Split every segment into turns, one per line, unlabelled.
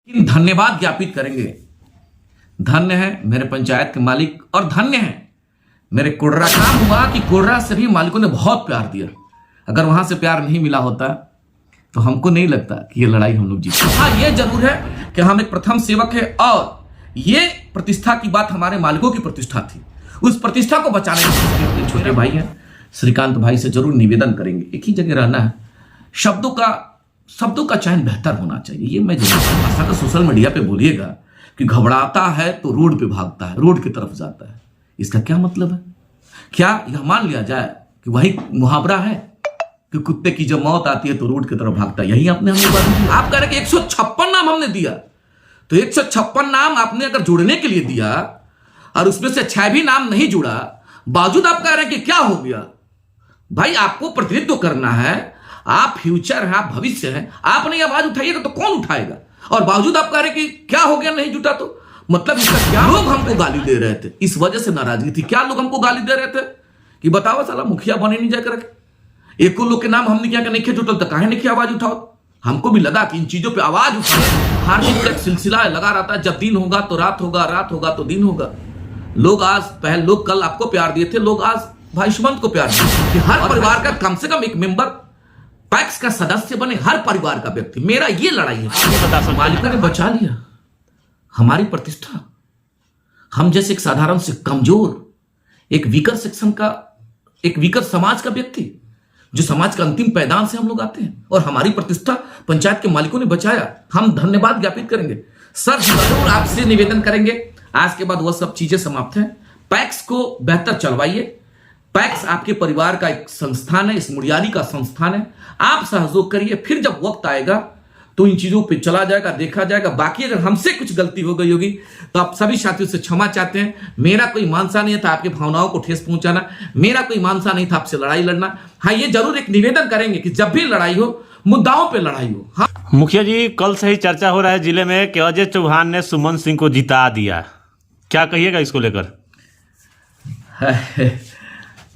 धन्यवाद ज्ञापित करेंगे। धन्य है मेरे पंचायत के मालिक और धन्य है मेरे कोडरा। काम हुआ कि कोडरा से भी मालिकों ने बहुत प्यार दिया। अगर वहां से प्यार नहीं मिला होता तो हमको नहीं लगता कि ये लड़ाई हम लोग जीते। हाँ, ये जरूर है कि हम एक प्रथम सेवक है और ये प्रतिष्ठा की बात हमारे मालिकों की प्रतिष्ठा थी। उस प्रतिष्ठा को बचाने के लिए छोटे भाई हैं श्रीकांत भाई से जरूर निवेदन करेंगे, एक ही जगह रहना है, शब्दों का चयन बेहतर होना चाहिए। ये मैं जरूर तो सोशल मीडिया पे बोलिएगा कि घबराता है तो रोड पे भागता है, रोड की तरफ जाता है। इसका क्या मतलब है? क्या यह मान लिया जाए कि वही मुहावरा है कि कुत्ते की जब मौत आती है तो रोड की तरफ भागता है? यही आपने हमें बात। आप कह रहे कि 156 नाम हमने दिया, तो 156 नाम आपने अगर जुड़ने के लिए दिया और उसमें से 6 भी नाम नहीं जुड़ा, बावजूद आप कह रहे हैं कि क्या हो गया? भाई, आपको प्रतिनिधित्व करना है, आप फ्यूचर हैं, आप भविष्य हैं, आप नहीं आवाज उठाइएगा तो कौन उठाएगा? और बावजूद आप कह रहे कि क्या हो गया नहीं जुटा, तो मतलब इसका क्या? लोग हमको गाली दे रहे थे, इस वजह से नाराजगी थी। क्या लोग हमको गाली दे रहे थे कि बताओ साला मुखिया बने नहीं जाकर, एको लोग के नाम हमने क्या नहीं जुटल तो काहे नहीं आवाज उठाओ? हमको भी लगा कि इन चीजों पे आवाज उठाए। हर दिन का सिलसिला लगा रहता है, जब दिन होगा तो रात होगा, रात होगा तो दिन होगा। लोग कल आपको प्यार दिए थे, लोग आज भाई सुमंत को प्यार दिए कि हर परिवार का कम से कम एक मेंबर पैक्स का सदस्य बने, हर परिवार का व्यक्ति। मेरा ये लड़ाई है। मालिका ने बचा लिया हमारी प्रतिष्ठा। हम जैसे एक साधारण से कमजोर, एक वीकर सेक्शन का, एक वीकर समाज का व्यक्ति, जो समाज का अंतिम पैदान से हम लोग आते हैं, और हमारी प्रतिष्ठा पंचायत के मालिकों ने बचाया। हम धन्यवाद ज्ञापित करेंगे। सर जरूर आपसे निवेदन करेंगे, आज के बाद वह सब चीजें समाप्त हैं। पैक्स को बेहतर चलवाइए। पैक्स आपके परिवार का एक संस्थान है, इस मुड़ियारी का संस्थान है। आप सहयोग करिए, फिर जब वक्त आएगा तो इन चीजों पे चला जाएगा, देखा जाएगा। बाकी अगर हमसे कुछ गलती हो गई होगी तो आप सभी साथियों से क्षमा चाहते हैं। मेरा कोई मानसा नहीं था आपकी भावनाओं को ठेस पहुंचाना, मेरा कोई मानसा नहीं था आपसे लड़ाई लड़ना। हाँ, ये जरूर एक निवेदन करेंगे कि जब भी लड़ाई हो, मुद्दाओं पे लड़ाई हो। हाँ
मुखिया जी, कल से ही चर्चा हो रहा है जिले में कि अजय चौहान ने सुमन सिंह को जिता दिया, क्या कहिएगा इसको लेकर?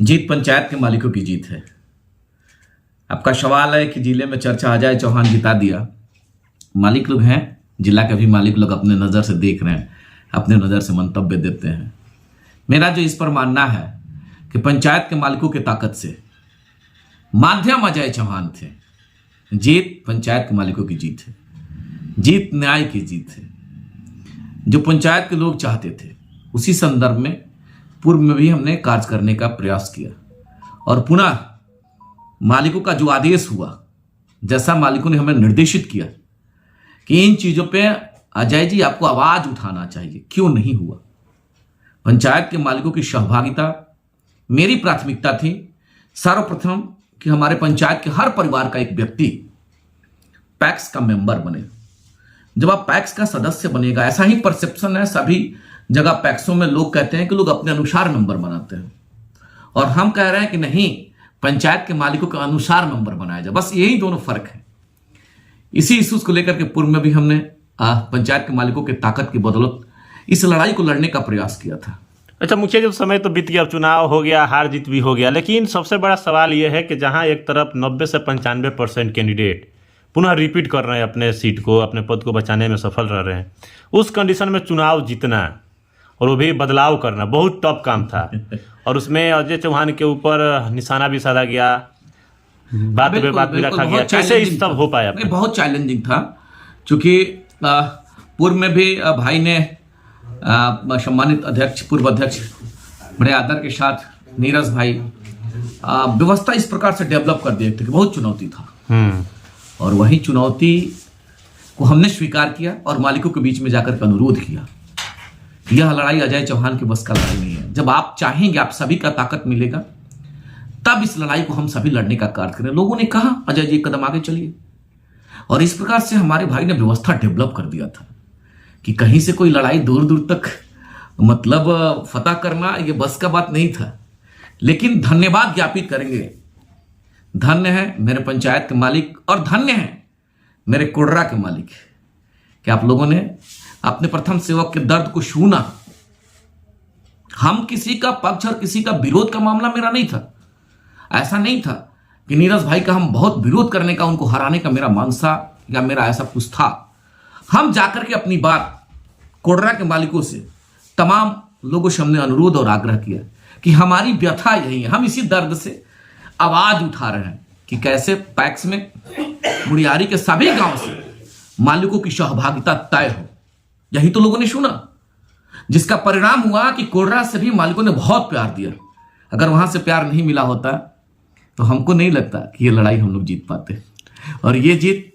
जीत पंचायत के मालिकों की जीत है। आपका सवाल है कि जिले में चर्चा अजय चौहान जिता दिया। मालिक लोग हैं, जिला के भी मालिक लोग अपने नज़र से देख रहे हैं, अपने नज़र से मंतव्य देते हैं। मेरा जो इस पर मानना है कि पंचायत के मालिकों की ताकत से माध्यम अजय चौहान थे। जीत पंचायत के मालिकों की जीत है, जीत न्याय की जीत है। जो पंचायत के लोग चाहते थे, उसी संदर्भ में पूर्व में भी हमने कार्य करने का प्रयास किया, और पुनः मालिकों का जो आदेश हुआ, जैसा मालिकों ने हमें निर्देशित किया कि इन चीजों पे अजय जी आपको आवाज उठाना चाहिए, क्यों नहीं हुआ? पंचायत के मालिकों की सहभागिता मेरी प्राथमिकता थी। सर्वप्रथम कि हमारे पंचायत के हर परिवार का एक व्यक्ति पैक्स का मेंबर बने। जब आप पैक्स का सदस्य बनेगा, ऐसा ही परसेप्शन है सभी जगह पैक्सों में, लोग कहते हैं कि लोग अपने अनुसार मेंबर बनाते हैं, और हम कह रहे हैं कि नहीं, पंचायत के मालिकों के अनुसार मेंबर बनाया जाए। बस यही दोनों फर्क है। इसी इश्यूज को लेकर के पूर्व में भी हमने पंचायत के मालिकों की ताकत की बदौलत इस लड़ाई को लड़ने का प्रयास किया था।
अच्छा मुखिया जी, समय तो बीत गया, अब चुनाव हो गया, हार जीत भी हो गया, लेकिन सबसे बड़ा सवाल यह है कि जहां एक तरफ 90 से 95% कैंडिडेट पुनः रिपीट कर रहे हैं अपने सीट को, अपने पद को बचाने में सफल रह रहे हैं, उस कंडीशन में चुनाव जीतना और वो भी बदलाव करना बहुत टफ काम था। और उसमें अजय चौहान के ऊपर निशाना भी साधा गया, बात भी रखा गया। कैसे इस सब हो पाया?
बहुत चैलेंजिंग था, क्योंकि पूर्व में भी भाई ने सम्मानित अध्यक्ष, पूर्व अध्यक्ष बड़े आदर के साथ नीरज भाई व्यवस्था इस प्रकार से डेवलप कर दिए थे कि बहुत चुनौती था, और वही चुनौती को हमने स्वीकार किया और मालिकों के बीच में जाकर के अनुरोध किया। यह लड़ाई अजय चौहान के बस का लड़ाई नहीं है। जब आप चाहेंगे, आप सभी का ताकत मिलेगा, तब इस लड़ाई को हम सभी लड़ने का कार्य करें। लोगों ने कहा अजय जी कदम आगे चलिए, और इस प्रकार से हमारे भाई ने व्यवस्था डेवलप कर दिया था कि कहीं से कोई लड़ाई दूर दूर तक मतलब फतह करना ये बस का बात नहीं था। लेकिन धन्यवाद ज्ञापित करेंगे। धन्य है मेरे पंचायत के मालिक और धन्य है मेरे कोडरा के मालिक कि आप लोगों ने अपने प्रथम सेवक के दर्द को छूना। हम किसी का पक्ष और किसी का विरोध का मामला मेरा नहीं था। ऐसा नहीं था कि नीरज भाई का हम बहुत विरोध करने का, उनको हराने का मेरा मानसा या मेरा ऐसा कुछ था। हम जाकर के अपनी बात कोडरा के मालिकों से, तमाम लोगों से हमने अनुरोध और आग्रह किया कि हमारी व्यथा यही है। हम इसी दर्द से आवाज उठा रहे हैं कि कैसे पैक्स में मुड़ियारी के सभी गांव से मालिकों की सहभागिता तय हो। यही तो लोगों ने सुना, जिसका परिणाम हुआ कि कोडरा से भी मालिकों ने बहुत प्यार दिया। अगर वहां से प्यार नहीं मिला होता तो हमको नहीं लगता कि ये लड़ाई हम लोग जीत पाते। और ये जीत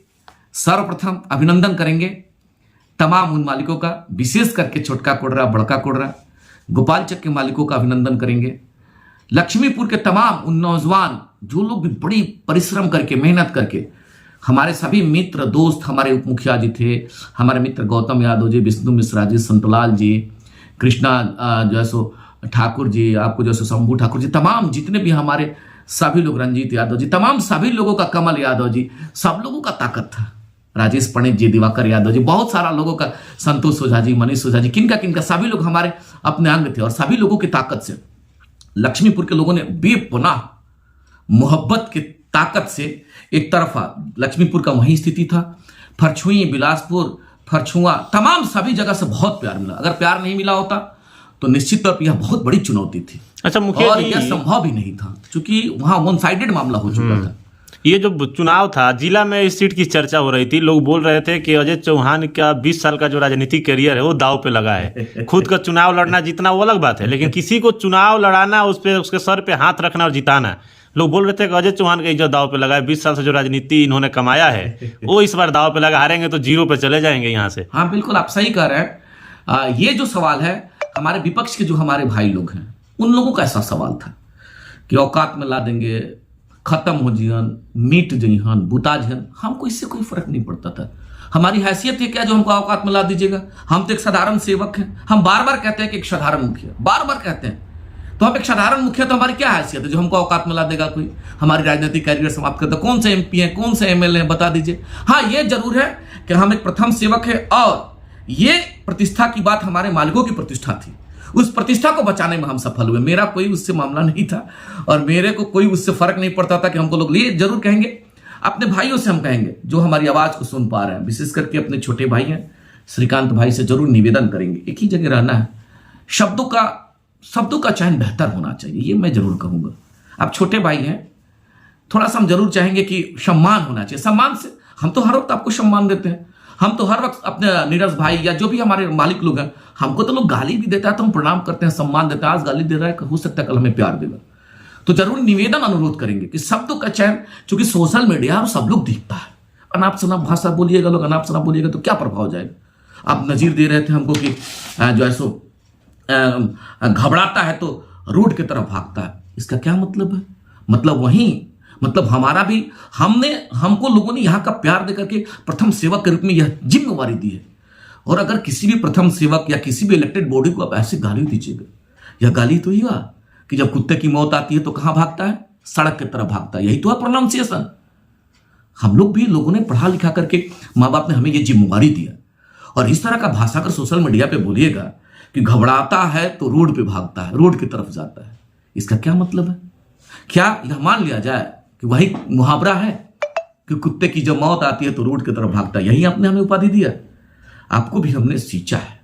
सर्वप्रथम अभिनंदन करेंगे तमाम उन मालिकों का, विशेष करके छोटका कोडरा, बड़का कोडरा, गोपालचक के मालिकों का अभिनंदन करेंगे। लक्ष्मीपुर के तमाम उन नौजवान जो लोग भी बड़ी परिश्रम करके, मेहनत करके, हमारे सभी मित्र दोस्त, हमारे उप मुखिया जी थे, हमारे मित्र गौतम यादव जी, विष्णु मिश्रा जी, संतलाल जी, कृष्णा जो है सो ठाकुर जी, आपको जो है सो शंभू ठाकुर जी, तमाम जितने भी हमारे सभी लोग, रंजीत यादव जी, तमाम सभी लोगों का, कमल यादव जी, सब लोगों का ताकत था। राजेश पंडित जी, दिवाकर यादव जी, बहुत सारा लोगों का, संतोष ओझा जी, मनीष ओझा जी, किनका किनका, सभी लोग हमारे अपने अंग थे। और सभी लोगों की ताकत से लक्ष्मीपुर के लोगों ने बेपनाह मोहब्बत की ताकत से एक तरफा लक्ष्मीपुर का वही स्थिति था, फरछुई, बिलासपुर, फरछुआ, तमाम सभी जगह से बहुत प्यार मिला। अगर प्यार नहीं मिला होता तो निश्चित तौर पर यह बहुत बड़ी चुनौती थी।
अच्छा मुखिया
और
जी,
यह संभव भी नहीं था क्योंकि वहां वन साइडेड मामला हो चुका था।
ये जो चुनाव था, जिला में इस सीट की चर्चा हो रही थी, लोग बोल रहे थे कि अजय चौहान का 20 साल का जो राजनीतिक करियर है वो दांव पे लगा है। खुद का चुनाव लड़ना जीतना वो अलग बात है, लेकिन किसी को चुनाव लड़ाना, उस पे उसके सर पे हाथ रखना और जिताना, लोग बोल रहे थे कि अजय चौहान का इज्जत दांव पे लगा है। 20 साल से जो राजनीति इन्होंने कमाया है वो इस बार दांव पे लगा, हारेंगे तो जीरो पे चले जाएंगे यहाँ से।
हाँ बिल्कुल, आप सही कह रहे हैं। ये जो सवाल है, हमारे विपक्ष के जो हमारे भाई लोग हैं, उन लोगों का ऐसा सवाल था कि औकात में ला देंगे, खत्म हो जियन, मिट जइहन, बुता जइहन। हमको इससे कोई फर्क नहीं पड़ता था। हमारी हैसियत है क्या जो हमको औकात में ला दीजिएगा? हम तो एक साधारण सेवक हैं। हम बार बार कहते हैं कि एक साधारण मुखिया, बार बार कहते हैं, तो हम एक साधारण मुखिया, तो हमारी क्या हैसियत है जो हमको औकात में ला देगा कोई? हमारी राजनीतिक कैरियर समाप्त करता, कौन से एमपी हैं, कौन से एमएलए हैं, बता दीजिए। हाँ, ये जरूर है कि हम एक प्रथम सेवक है और ये प्रतिष्ठा की बात हमारे मालिकों की प्रतिष्ठा थी। उस प्रतिष्ठा को बचाने में हम सफल हुए। मेरा कोई उससे मामला नहीं था और मेरे को कोई उससे फर्क नहीं पड़ता था कि हमको लोग लिए जरूर कहेंगे। अपने भाइयों से हम कहेंगे जो हमारी आवाज को सुन पा रहे हैं, विशेष करके अपने छोटे भाई हैं श्रीकांत भाई से जरूर निवेदन करेंगे, एक ही जगह रहना है, शब्दों का चयन बेहतर होना चाहिए, ये मैं जरूर कहूंगा। आप छोटे भाई हैं, थोड़ा सा हम जरूर चाहेंगे कि सम्मान होना चाहिए। सम्मान से हम तो हर वक्त आपको सम्मान देते हैं, हम तो हर वक्त अपने नीरज भाई या जो भी हमारे मालिक लोग हैं, हमको तो लोग गाली भी देता है तो हम प्रणाम करते हैं, सम्मान देते हैं। आज गाली दे रहा है, हो सकता है कल हमें प्यार देगा, तो जरूर निवेदन अनुरोध करेंगे कि शब्दों का चयन, चूंकि सोशल मीडिया और सब लोग दिखता है, अनाप शनाप भाषा बोलिएगा, लोग अनाप शनाप बोलिएगा तो क्या प्रभाव हो जाएगा? आप नजीर दे रहे थे हमको कि जो है सो घबराता है तो रोड की तरफ भागता है। इसका क्या मतलब है? मतलब हमारा भी, हमको लोगों ने यहाँ का प्यार देकर के प्रथम सेवक के रूप में यह जिम्मेवारी दी है। और अगर किसी भी प्रथम सेवक या किसी भी इलेक्टेड बॉडी को आप ऐसे गाली दीजिएगा, यह गाली तो ही हुआ कि जब कुत्ते की मौत आती है तो कहां भागता है? सड़क की तरफ भागता है। यही तो है प्रोनाउंसिएशन। हम लोग भी, लोगों ने पढ़ा लिखा करके, माँ बाप ने हमें यह जिम्मेवारी दिया। और इस तरह का भाषा अगर सोशल मीडिया पे बोलिएगा कि घबराता है तो रोड पे भागता है, रोड की तरफ जाता है, इसका क्या मतलब है? क्या यह मान लिया जाए कि वही मुहावरा है कि कुत्ते की जब मौत आती है तो रोड की तरफ भागता है? यही आपने हमें उपाधि दिया। आपको भी हमने सींचा है,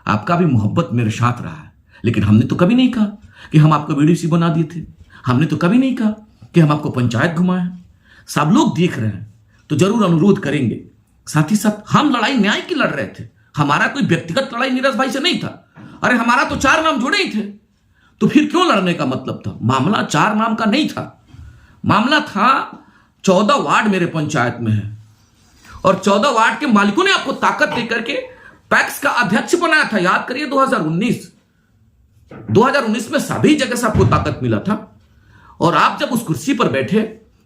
आपका भी मोहब्बत मेरे साथ रहा है, लेकिन हमने तो कभी नहीं कहा कि हम आपको बीडीसी बना दिए थे। हमने तो कभी नहीं कहा कि हम आपको पंचायत घुमाए। सब लोग देख रहे हैं तो जरूर अनुरोध करेंगे। साथ ही साथ हम लड़ाई न्याय की लड़ रहे थे, हमारा कोई व्यक्तिगत लड़ाई नीरज भाई से नहीं था। अरे हमारा तो 4 नाम जुड़े ही थे, तो फिर क्यों लड़ने का मतलब था? मामला 4 नाम का नहीं था, मामला था 14 वार्ड मेरे पंचायत में है और 14 वार्ड के मालिकों ने आपको ताकत देकर के पैक्स का अध्यक्ष बनाया था। याद करिए 2019 में सभी जगह से आपको ताकत मिला था और आप जब उस कुर्सी पर बैठे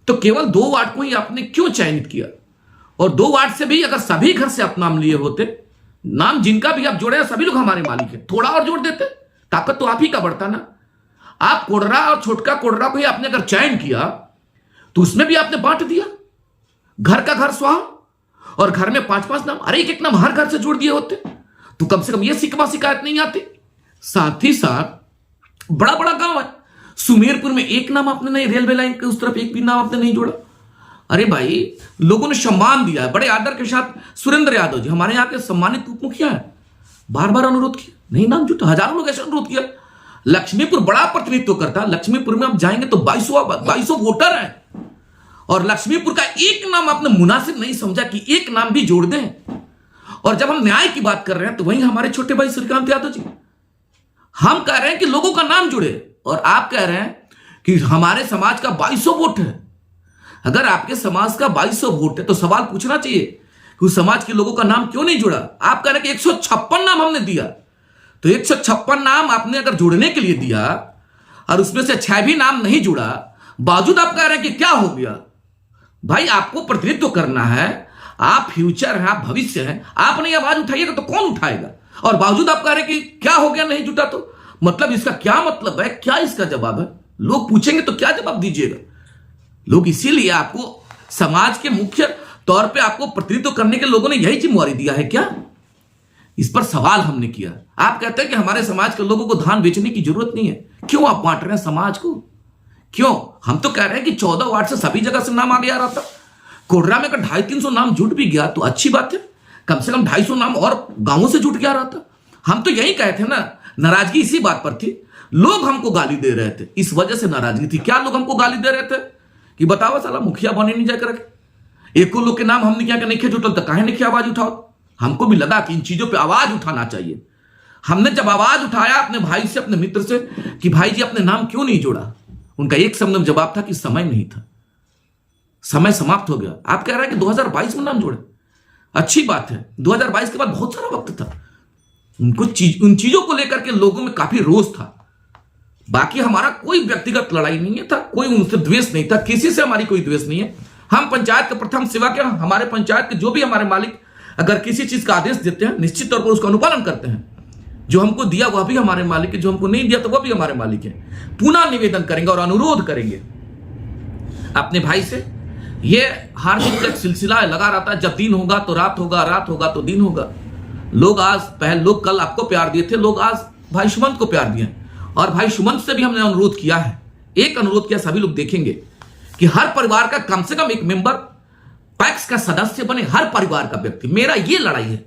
तो केवल 2 वार्ड को ही आपने क्यों चयनित किया? और 2 वार्ड से भी अगर सभी घर से आप नाम लिए होते, नाम जिनका भी आप जोड़े हैं सभी लोग हमारे मालिक हैं, थोड़ा और जोड़ देते, ताकत तो आप ही का बढ़ता ना। आप कोडरा और छोटका कोडरा को ही आपने अगर चयन किया तो उसमें भी आपने बांट दिया, घर का घर स्वाहा, और घर में 5-5 नाम, अरे एक नाम हर घर से जोड़ दिए होते तो कम से कम यह शिकायत नहीं आती। साथ ही साथ बड़ा बड़ा गांव है, सुमेरपुर में एक नाम आपने नहीं, रेलवे लाइन के उस तरफ एक भी नाम आपने नहीं जोड़ा। अरे भाई, लोगों ने सम्मान दिया है बड़े आदर के साथ। सुरेंद्र यादव जी हमारे यहाँ के सम्मानित उप मुखिया है, बार बार अनुरोध किया, नहीं नाम जुटा, हजारों लोग ऐसे अनुरोध किया। लक्ष्मीपुर बड़ा प्रतिनिधित्व करता है, लक्ष्मीपुर में आप जाएंगे तो 2200 वोटर है, और लक्ष्मीपुर का एक नाम आपने मुनासिब नहीं समझा कि एक नाम भी जोड़ दें। और जब हम न्याय की बात कर रहे हैं तो वहीं हमारे छोटे भाई श्रीकांत यादव जी, हम कह रहे हैं कि लोगों का नाम जुड़े, और आप कह रहे हैं कि हमारे समाज का 2200 वोट है। अगर आपके समाज का 2200 वोट है तो सवाल पूछना चाहिए कि उस समाज के लोगों का नाम क्यों नहीं जुड़ा। आप कह रहे हैं कि 156 नाम हमने दिया, तो 156 नाम आपने अगर जोड़ने के लिए दिया और उसमें से 6 भी नाम नहीं जुड़ा, बावजूद आप कह रहे हैं कि क्या हो गया। भाई, आपको प्रतिनिधित्व करना है, आप फ्यूचर हैं, आप भविष्य हैं, आप नहीं आवाज उठाइएगा तो कौन उठाएगा। और बावजूद आप कह रहे हैं कि क्या हो गया नहीं जुटा, तो मतलब इसका क्या मतलब है, क्या इसका जवाब है। लोग पूछेंगे तो क्या जवाब दीजिएगा। लोग इसीलिए आपको समाज के मुख्य तौर पे आपको प्रतिनिधित्व करने के लोगों ने यही जिम्मेवारी दिया है क्या, इस पर सवाल हमने किया। आप कहते हैं कि हमारे समाज के लोगों को धान बेचने की जरूरत नहीं है, क्यों आप बांट रहे हैं समाज को, क्यों। हम तो कह रहे हैं कि 14 वार्ड से सभी जगह से नाम आगे आ रहा था। कोडरा में अगर 250-300 नाम जुट भी गया तो अच्छी बात है, कम से कम 250 नाम और गांवों से जुट गया रहा था। हम तो यही कहे थे ना, नाराजगी इसी बात पर थी, लोग हमको गाली दे रहे थे, इस वजह से नाराजगी थी। क्या लोग हमको गाली दे रहे थे कि बताओ साला मुखिया बने नहीं जाकर के, एको लोग के नाम हमने क्या नहीं किया जुटल, तो काहे नहीं किया आवाज उठाओ। हमको भी लगा कि इन चीजों पे आवाज उठाना चाहिए। हमने जब आवाज उठाया अपने भाई से, अपने मित्र से कि भाई जी अपने नाम क्यों नहीं जोड़ा, उनका एक शब्द में जवाब था कि समय नहीं था, समय समाप्त हो गया। आप कह रहे हैं कि 2022 में नाम जोड़े, अच्छी बात है, 2022 के बाद बहुत सारा वक्त था। उनको उन चीजों को लेकर के लोगों में काफी रोष था। बाकी हमारा कोई व्यक्तिगत लड़ाई नहीं था, कोई उनसे द्वेष नहीं था, किसी से हमारी कोई द्वेष नहीं है। हम पंचायत के प्रथम सेवा के, हमारे पंचायत के जो भी हमारे मालिक अगर किसी चीज का आदेश देते हैं निश्चित तौर पर उसका अनुपालन करते हैं। जो हमको दिया वह भी हमारे मालिक है, जो हमको नहीं दिया तो वह भी हमारे मालिक है। पुनः निवेदन करेंगे और अनुरोध करेंगे अपने भाई से। ये हार जीत का एक सिलसिला लगा रहता है, जब दिन होगा तो रात होगा, रात होगा तो दिन होगा। लोग कल आपको प्यार दिए थे, लोग आज भाई सुमंत को प्यार दिए, और भाई सुमंत से भी हमने अनुरोध किया है, एक अनुरोध किया, सभी लोग देखेंगे कि हर परिवार का कम से कम एक मेंबर पैक्स का सदस्य बने, हर परिवार का व्यक्ति। मेरा ये लड़ाई है,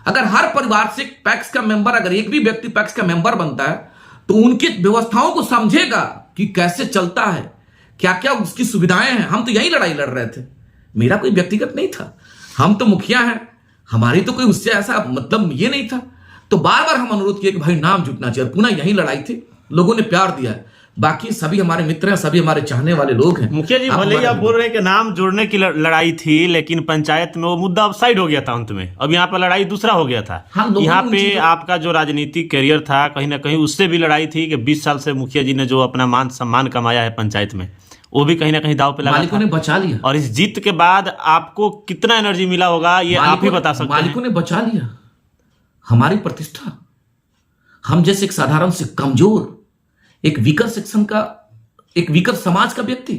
अगर हर परिवार से पैक्स का मेंबर, अगर एक भी व्यक्ति पैक्स का मेंबर बनता है तो उनकी व्यवस्थाओं को समझेगा कि कैसे चलता है, क्या क्या उसकी सुविधाएं हैं। हम तो यही लड़ाई लड़ रहे थे, मेरा कोई व्यक्तिगत नहीं था, हम तो मुखिया हैं, हमारी तो कोई उससे ऐसा मतलब ये नहीं था। तो बार बार हम अनुरोध किए कि भाई नाम जुटना चाहिए, पुनः यही लड़ाई थी, लोगों ने प्यार दिया है। बाकी सभी हमारे मित्र हैं, सभी हमारे चाहने वाले लोग हैं।
मुखिया जी, भले ही आप बोल रहे हैं कि नाम जोड़ने की लड़ाई थी, लेकिन पंचायत में वो मुद्दा साइड हो गया था अंत में। अब यहाँ पर लड़ाई दूसरा हो गया था। यहाँ पे आपका जो राजनीतिक करियर था, कहीं ना कहीं उससे भी लड़ाई थी कि 20 साल से मुखिया जी ने जो अपना मान सम्मान कमाया है पंचायत में, वो भी कहीं ना कहीं दाव पे लगा।
मालिकों ने बचा लिया,
और इस जीत के बाद आपको कितना एनर्जी मिला होगा ये आप ही बता सकते हैं।
मालिकों ने बचा लिया हमारी प्रतिष्ठा। हम जैसे एक साधारण से कमजोर, एक वीकर सेक्शन का, एक वीकर समाज का व्यक्ति,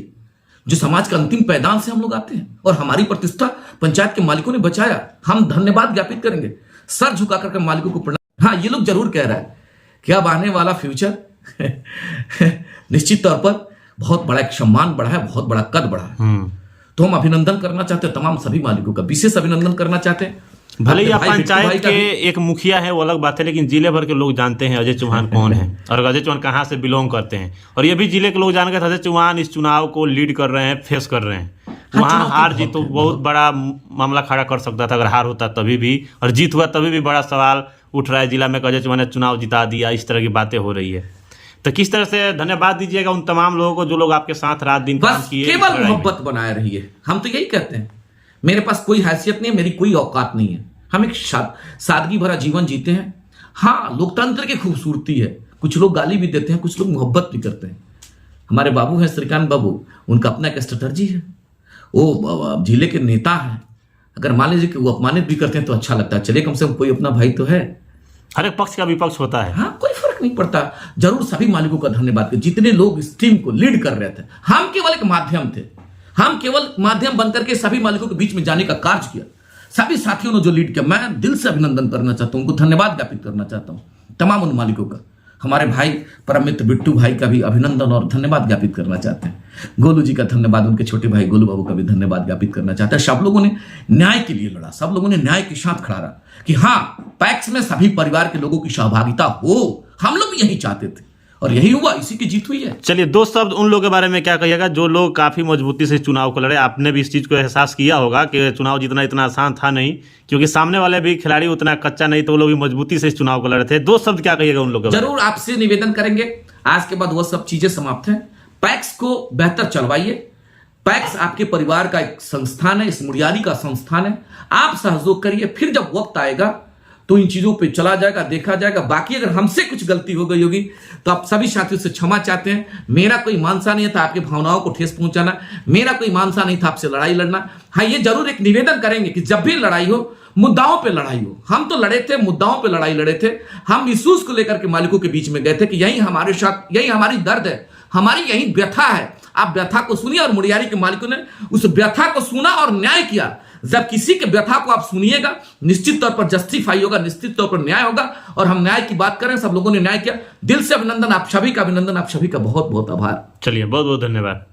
जो समाज का अंतिम पैदान से हम लोग आते हैं, और हमारी प्रतिष्ठा पंचायत के मालिकों ने बचाया। हम धन्यवाद ज्ञापित करेंगे, सर झुका करके मालिकों को प्रणाम। हाँ, ये लोग जरूर कह रहा है कि अब आने वाला फ्यूचर निश्चित तौर पर बहुत बड़ा एक सम्मान बढ़ा है, बहुत बड़ा कद बढ़ा है। तो हम अभिनंदन करना चाहते हैं तमाम सभी मालिकों का, विशेष अभिनंदन करना चाहते हैं।
भले ही आप पंचायत के एक मुखिया है वो अलग बात है, लेकिन जिले भर के लोग जानते हैं अजय चौहान कौन है और अजय चौहान कहाँ से बिलोंग करते हैं। और ये भी जिले के लोग जान गए अजय चौहान इस चुनाव को लीड कर रहे हैं, फेस कर रहे हैं। वहाँ हार जीत तो बहुत बड़ा मामला खड़ा कर सकता था, अगर हार होता तभी भी, और जीत हुआ तभी भी बड़ा सवाल उठ रहा है जिला में, अजय चौहान ने चुनाव जिता दिया, इस तरह की बातें हो रही है। तो किस तरह से धन्यवाद दीजिएगा उन तमाम लोगों को जो लोग आपके साथ रात दिन काम किए,
केवल मोहब्बत बनाए रहिए। हम तो यही कहते हैं, मेरे पास कोई हैसियत नहीं है, मेरी कोई औकात नहीं है, हम एक सादगी भरा जीवन जीते हैं। हाँ, लोकतंत्र की खूबसूरती है, कुछ लोग गाली भी देते हैं, कुछ लोग मोहब्बत भी करते हैं। हमारे बाबू हैं श्रीकांत बाबू, उनका अपना एक स्ट्रेटर्जी है, वो जिले के नेता हैं। अगर मान लीजिए कि वो अपमानित भी करते हैं तो अच्छा लगता है, चलिए कम से कम कोई अपना भाई तो है।
हर एक पक्ष का विपक्ष होता है,
हाँ, कोई फर्क नहीं पड़ता। जरूर सभी मालिकों का धन्यवाद कि जितने लोग इस टीम को लीड कर रहे थे, हम केवल एक माध्यम थे, हम केवल माध्यम बनकर के सभी मालिकों के बीच में जाने का कार्य किया। सभी साथियों ने जो लीड किया, मैं दिल से अभिनंदन करना चाहता हूं, उनको धन्यवाद ज्ञापित करना चाहता हूं, तमाम उन मालिकों का। हमारे भाई परम मित्र बिट्टू भाई का भी अभिनंदन और धन्यवाद ज्ञापित करना चाहते हैं। गोलू जी का धन्यवाद, उनके छोटे भाई गोलू बाबू का भी धन्यवाद ज्ञापित करना चाहता है। सब लोगों ने न्याय के लिए लड़ा, सब लोगों ने न्याय के साथ खड़ा रहा कि हाँ पैक्स में सभी परिवार के लोगों की सहभागिता हो, हम लोग भी यही चाहते थे और यही हुआ, इसी की जीत हुई है।
चलिए 2 शब्द उन लोगों के बारे में क्या कहिएगा जो लोग काफी मजबूती से चुनाव को लड़े। आपने भी इस चीज को एहसास किया होगा कि चुनाव जीतना इतना आसान था नहीं, क्योंकि सामने वाले भी खिलाड़ी उतना कच्चा नहीं, तो वो लोग भी मजबूती से इस चुनाव को लड़े थे। 2 शब्द क्या कहिएगा उन लोगों के बारे में?
जरूर आपसे निवेदन करेंगे, आज के बाद वह सब चीजें समाप्त हैं। पैक्स को बेहतर चलवाइए। पैक्स आपके परिवार का एक संस्थान है, इस मुड़ियारी का संस्थान है। आप सहयोग करिए, फिर जब वक्त आएगा तो इन चीजों पे चला जाएगा, देखा जाएगा। बाकी अगर हमसे कुछ गलती हो गई होगी तो आप सभी साथियों से क्षमा चाहते हैं। मेरा कोई मानसा नहीं था आपकी भावनाओं को ठेस पहुंचाना, मेरा कोई मानसा नहीं था आपसे लड़ाई लड़ना। हाँ, ये जरूर एक निवेदन करेंगे कि जब भी लड़ाई हो, मुद्दाओं पे लड़ाई हो। हम तो लड़े थे, मुद्दाओं पे लड़ाई लड़े थे। हम इश्यूज को लेकर के मालिकों के बीच में गए थे कि यही हमारे साथ, यही हमारी दर्द है, हमारी यही व्यथा है। आप व्यथा को सुनिए और मुड़ियारी के मालिकों ने उस व्यथा को सुना और न्याय किया। जब किसी के व्यथा को आप सुनिएगा, निश्चित तौर पर जस्टिफाई होगा, निश्चित तौर पर न्याय होगा। और हम न्याय की बात करें, सब लोगों ने न्याय किया। दिल से अभिनंदन, आप सभी का अभिनंदन, आप सभी का बहुत बहुत आभार।
चलिए बहुत बहुत धन्यवाद।